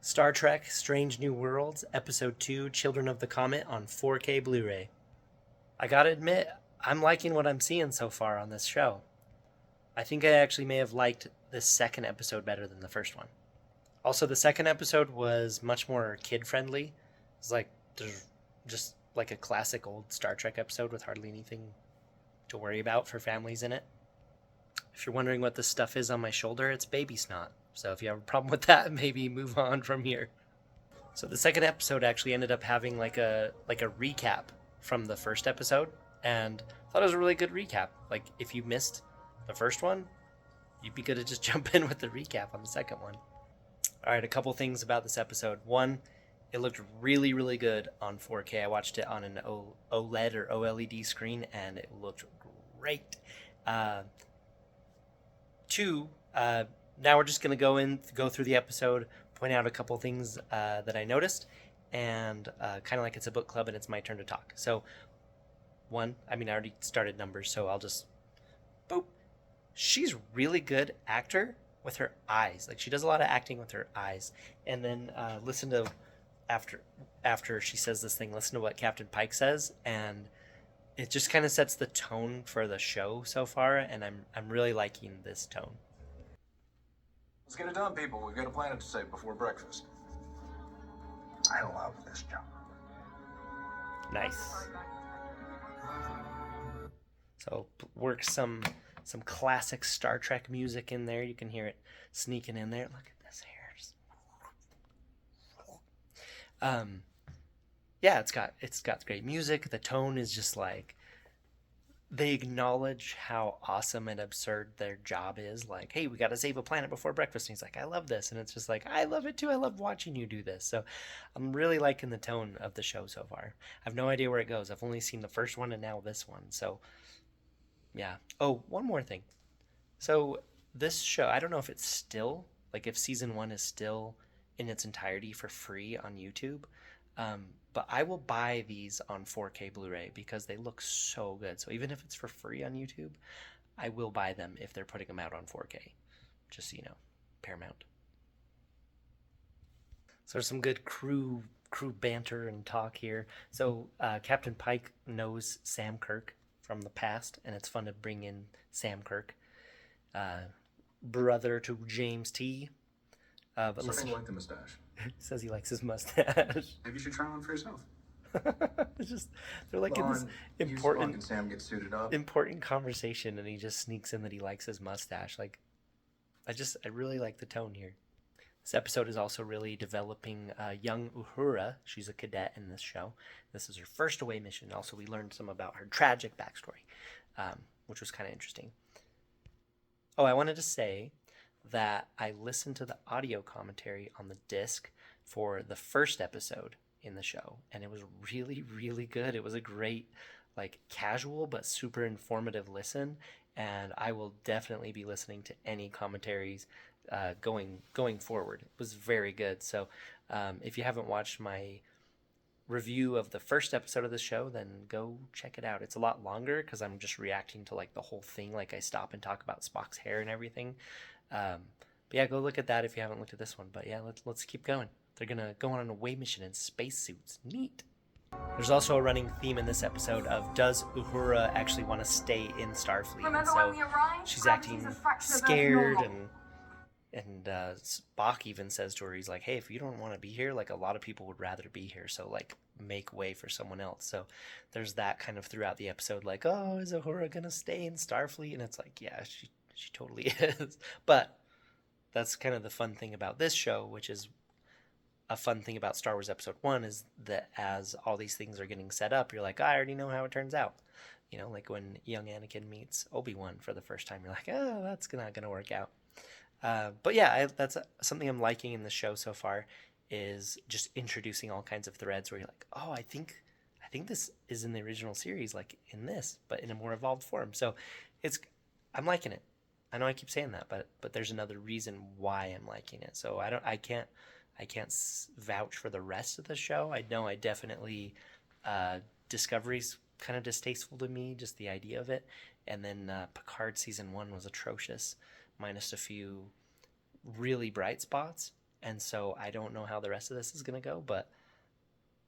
Star Trek Strange New Worlds, Episode 2 Children of the Comet on 4K Blu ray. I gotta admit, I'm liking what I'm seeing so far on this show. I think I actually may have liked this second episode better than the first one. Also, the second episode was much more kid friendly. It's like, there's just like a classic old Star Trek episode with hardly anything to worry about for families in it. If you're wondering what this stuff is on my shoulder, it's baby snot. So if you have a problem with that, maybe move on from here. So the second episode actually ended up having like a recap from the first episode, and I thought it was a really good recap. Like if you missed the first one, you'd be good to just jump in with the recap on the second one. All right, a couple things about this episode. One, it looked really, really good on 4K. I watched it on an OLED or OLED screen, and it looked great. Uh, Two, now we're just going to go through the episode, point out a couple things that I noticed, and kind of like it's a book club and it's my turn to talk. So, one, I already started numbers, so I'll just boop. She's really good actor with her eyes. Like she does a lot of acting with her eyes. And then listen to after she says this thing, listen to what Captain Pike says, and it just kind of sets the tone for the show so far, and I'm really liking this tone. Let's get it done, people. We've got a planet to save before breakfast. I love this job. Nice. So work some classic Star Trek music in there. You can hear it sneaking in there. Look at this hair. Yeah, it's got great music. The tone is just like they acknowledge how awesome and absurd their job is. Like, hey, we got to save a planet before breakfast. And he's like, I love this. And it's just like, I love it too. I love watching you do this. So I'm really liking the tone of the show so far. I have no idea where it goes. I've only seen the first one and now this one. So, yeah. Oh, one more thing. So, this show, I don't know if it's still, like, if season one is still in its entirety for free on YouTube. But I will buy these on 4K Blu-ray because they look so good. So even if it's for free on YouTube, I will buy them if they're putting them out on 4K. Just so you know, Paramount. So there's some good crew banter and talk here. So Captain Pike knows Sam Kirk from the past, and it's fun to bring in Sam Kirk, brother to James T. But Starting listen, to like the mustache. he says he likes his mustache. Maybe you should try one for yourself. It's just they're like in Come this on, you Spock important and Sam get suited up. important conversation, and he just sneaks in that he likes his mustache. Like I really like the tone here. This episode is also really developing young Uhura. She's a cadet in this show. This is her first away mission. Also, we learned some about her tragic backstory, which was kind of interesting. Oh, I wanted to say that I listened to the audio commentary on the disc for the first episode in the show, and it was really, really good. It was a great, like, casual but super informative listen, and I will definitely be listening to any commentaries going forward. It was very good. So if you haven't watched my review of the first episode of the show, then go check it out. It's a lot longer because I'm just reacting to like the whole thing. Like I stop and talk about Spock's hair and everything. But yeah, go look at that if you haven't looked at this one. But yeah, let's keep going. They're gonna go on an away mission in spacesuits. Neat. There's also a running theme in this episode of does Uhura actually want to stay in Starfleet? Remember And so when we arrived? she's Gravity's acting a fraction of Earth's scared, normal. and Spock even says to her, he's like, hey, if you don't want to be here, like a lot of people would rather be here, so like make way for someone else. So there's that kind of throughout the episode, like, oh, is Uhura gonna stay in Starfleet? And it's like, yeah, she totally is. But that's kind of the fun thing about this show, which is a fun thing about Star Wars Episode 1, is that as all these things are getting set up, you're like, I already know how it turns out. You know, like when young Anakin meets Obi-Wan for the first time, you're like, oh, that's not going to work out. But yeah, that's something I'm liking in the show so far, is just introducing all kinds of threads where you're like, oh, I think this is in the original series, like in this, but in a more evolved form. So I'm liking it. I know I keep saying that, but there's another reason why I'm liking it. So I can't vouch for the rest of the show. I know I definitely Discovery's kind of distasteful to me, just the idea of it. And then Picard season 1 was atrocious, minus a few really bright spots. and so I don't know how the rest of this is gonna go, but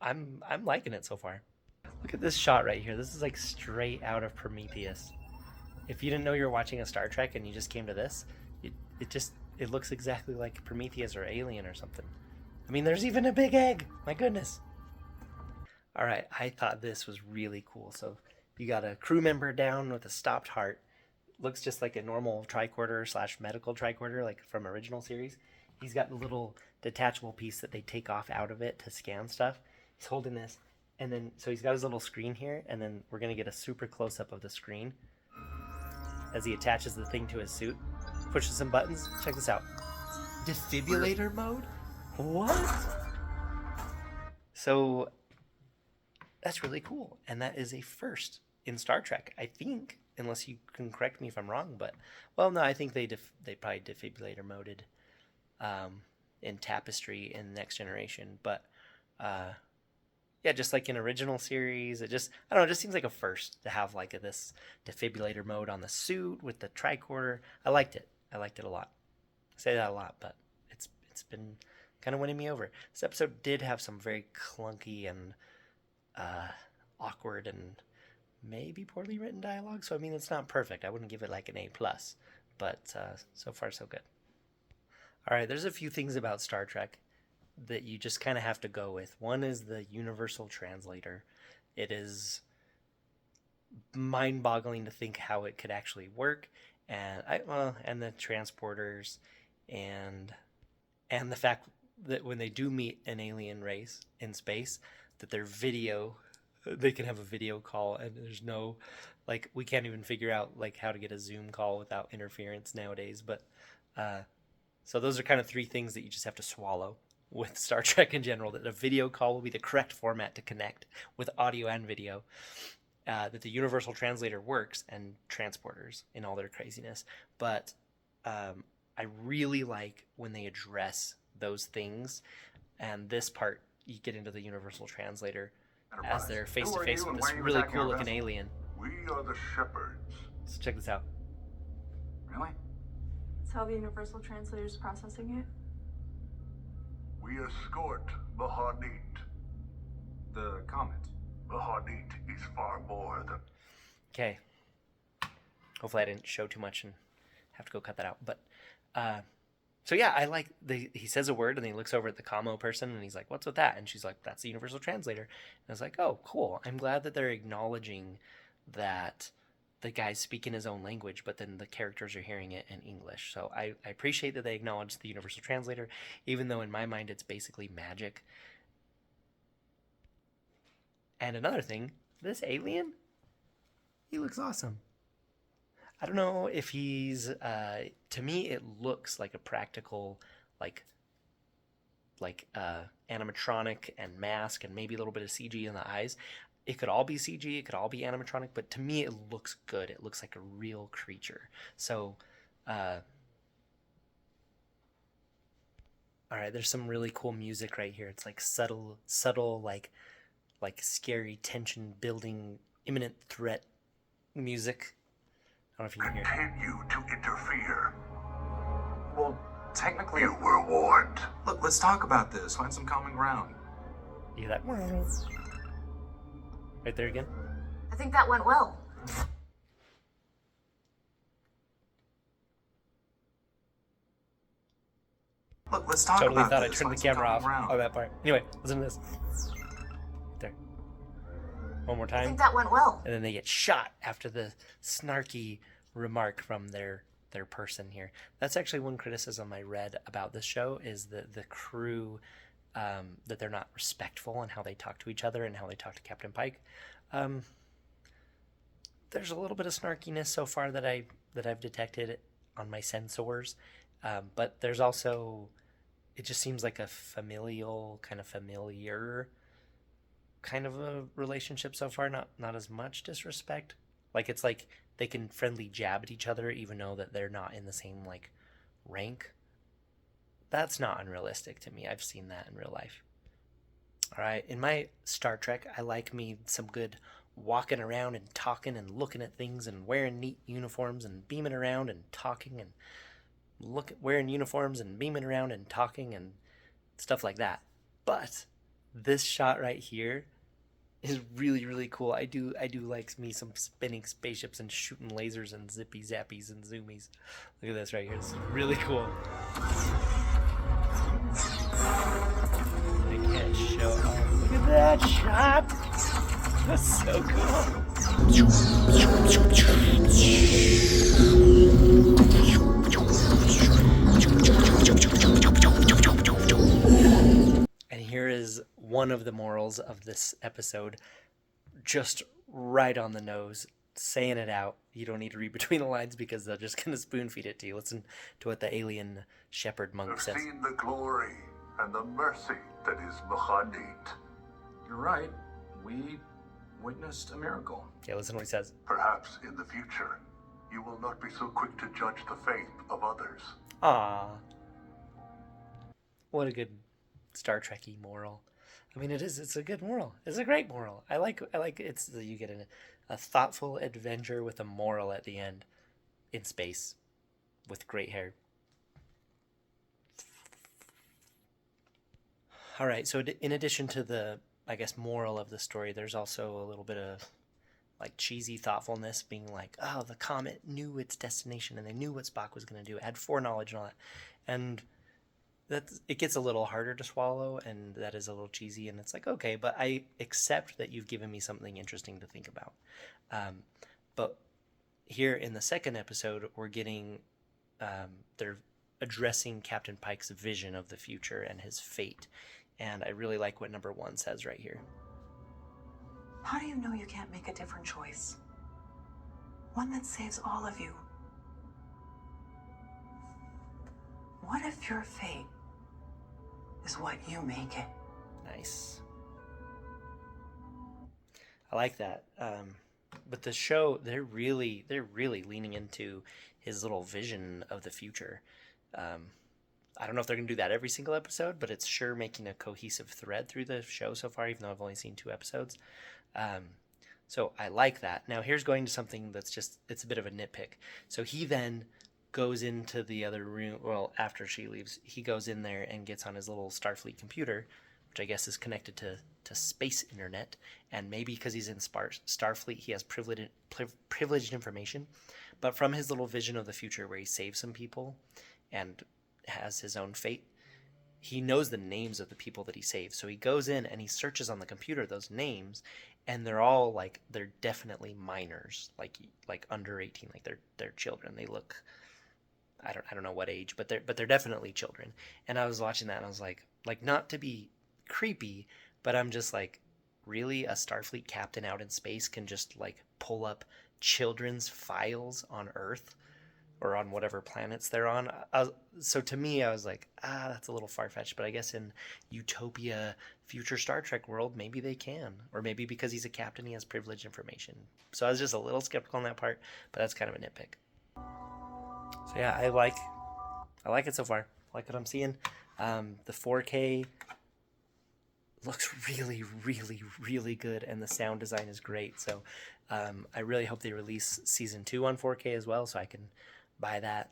I'm liking it so far. Look at this shot right here. This is like straight out of Prometheus. If you didn't know you were watching a Star Trek and you just came to this, it looks exactly like Prometheus or Alien or something. I mean, there's even a big egg. My goodness. All right, I thought this was really cool. So you got a crew member down with a stopped heart. Looks just like a normal tricorder / medical tricorder, like from original series. He's got a little detachable piece that they take off out of it to scan stuff. He's holding this, and then so he's got his little screen here, and then we're gonna get a super close up of the screen as he attaches the thing to his suit, pushes some buttons. Check this out. Defibrillator mode? What? So that's really cool, and that is a first in Star Trek, I think, unless you can correct me if I'm wrong. But well, no, I think they probably defibrillator moded in Tapestry in Next Generation, but yeah, just like in original series, I don't know, it just seems like a first to have like this defibrillator mode on the suit with the tricorder. I liked it a lot. I say that a lot, but it's been kind of winning me over. This episode did have some very clunky and awkward and maybe poorly written dialogue, so I mean, it's not perfect. I wouldn't give it like an A+, but so far so good. All right, there's a few things about Star Trek that you just kind of have to go with. One is the universal translator. It is mind-boggling to think how it could actually work, and and the transporters, and the fact that when they do meet an alien race in space, that they can have a video call, and there's no, like, we can't even figure out like how to get a Zoom call without interference nowadays. But so those are kind of three things that you just have to swallow with Star Trek in general, that a video call will be the correct format to connect with audio and video, that the universal translator works, and transporters in all their craziness. But I really like when they address those things, and this part, you get into the universal translator as they're face to face with this really cool looking alien. We are the shepherds. So check this out. Really? That's how the universal translator is processing it. We escort the Hadit. The Comet. The Hadit is far more than... Okay. Hopefully I didn't show too much and have to go cut that out. But so yeah, I like he says a word and he looks over at the commo person and he's like, "What's with that?" And she's like, "That's the universal translator." And I was like, "Oh, cool. I'm glad that they're acknowledging that the guy's speaking his own language, but then the characters are hearing it in English." So I appreciate that they acknowledge the universal translator, even though in my mind it's basically magic. And another thing, this alien, he looks awesome. I don't know if he's, to me, it looks like a practical, like animatronic and mask and maybe a little bit of CG in the eyes. It could all be CG, it could all be animatronic, but to me it looks good. It looks like a real creature. So, all right, there's some really cool music right here. It's like subtle, like scary tension building, imminent threat music. I don't know if you can hear it. Continue to interfere. Well, technically... You were warned. Look, let's talk about this. Find some common ground. You hear that? Right there again? I think that went well. Look, let's talk Totally about thought I this. turned the Find some camera off common ground. on that part. Anyway, listen to this. There. One more I time. think that went well. And then they get shot after the snarky remark from their person here. That's actually one criticism I read about this show, is that the crew, that they're not respectful in how they talk to each other and how they talk to Captain Pike. There's a little bit of snarkiness so far that I've detected on my sensors, but there's also, it just seems like a familiar kind of a relationship so far. Not as much disrespect. Like, it's like they can friendly jab at each other even though that they're not in the same like rank. That's not unrealistic to me. I've seen that in real life. All right, in my Star Trek, I like me some good walking around and talking and looking at things and wearing neat uniforms and beaming around and talking and wearing uniforms and beaming around and talking and stuff like that. But this shot right here is really, really cool. I do like me some spinning spaceships and shooting lasers and zippy zappies and zoomies. Look at this right here. This is really cool. I can't show off. Look at that shot. That's so cool. And here is one of the morals of this episode, just right on the nose, saying it out. You don't need to read between the lines because they're just going to spoon feed it to you. Listen to what the alien shepherd monk You've says. seen the glory and the mercy that is Mahadit. You're right. We witnessed a miracle. Yeah, listen to what he says. Perhaps in the future, you will not be so quick to judge the faith of others. Ah, what a good Star Trek-y moral. I mean, it's a good moral. It's a great moral. I like it's you get a thoughtful adventure with a moral at the end in space with great hair. All right, so in addition to the, I guess, moral of the story, there's also a little bit of like cheesy thoughtfulness, being like, oh, the comet knew its destination and they knew what Spock was going to do. It had foreknowledge and all that. And it gets a little harder to swallow, and that is a little cheesy, and it's like, okay, but I accept that you've given me something interesting to think about. But here in the second episode, we're getting, they're addressing Captain Pike's vision of the future and his fate. And I really like what number 1 says right here. How do you know you can't make a different choice? One that saves all of you. What if your fate is what you make it? Nice. I like that. But the show, they're really leaning into his little vision of the future. I don't know if they're going to do that every single episode, but it's sure making a cohesive thread through the show so far, even though I've only seen 2 episodes. So I like that. Now here's going to something that's just, it's a bit of a nitpick. So he then goes into the other room, well, after she leaves, he goes in there and gets on his little Starfleet computer, which I guess is connected to space internet, and maybe because he's in Starfleet, he has privileged information. But from his little vision of the future where he saves some people and has his own fate, he knows the names of the people that he saves. So he goes in and he searches on the computer those names, and they're all like, they're definitely minors, like under 18, like they're children. They look, I don't know what age, but they're definitely children. And I was watching that and I was like not to be creepy, but I'm just like, really, a Starfleet captain out in space can just like pull up children's files on Earth or on whatever planets they're on? So to me, I was like, that's a little far-fetched, but I guess in Utopia, future Star Trek world, maybe they can. Or maybe because he's a captain, he has privileged information. So I was just a little skeptical on that part, but that's kind of a nitpick. So yeah, I like it so far. I like what I'm seeing. The 4K looks really, really, really good, and the sound design is great. So I really hope they release season 2 on 4K as well, so I can buy that.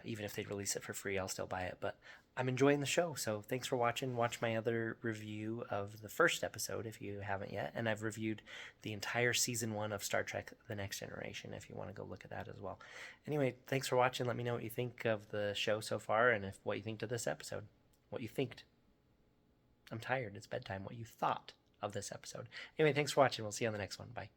Even if they release it for free, I'll still buy it. But I'm enjoying the show, so thanks for watching. Watch my other review of the first episode if you haven't yet, and I've reviewed the entire season 1 of Star Trek The Next Generation if you want to go look at that as well. Anyway, thanks for watching. Let me know what you think of the show so far, and what you think to this episode. What you thinked. I'm tired. It's bedtime. What you thought of this episode. Anyway, thanks for watching. We'll see you on the next one. Bye.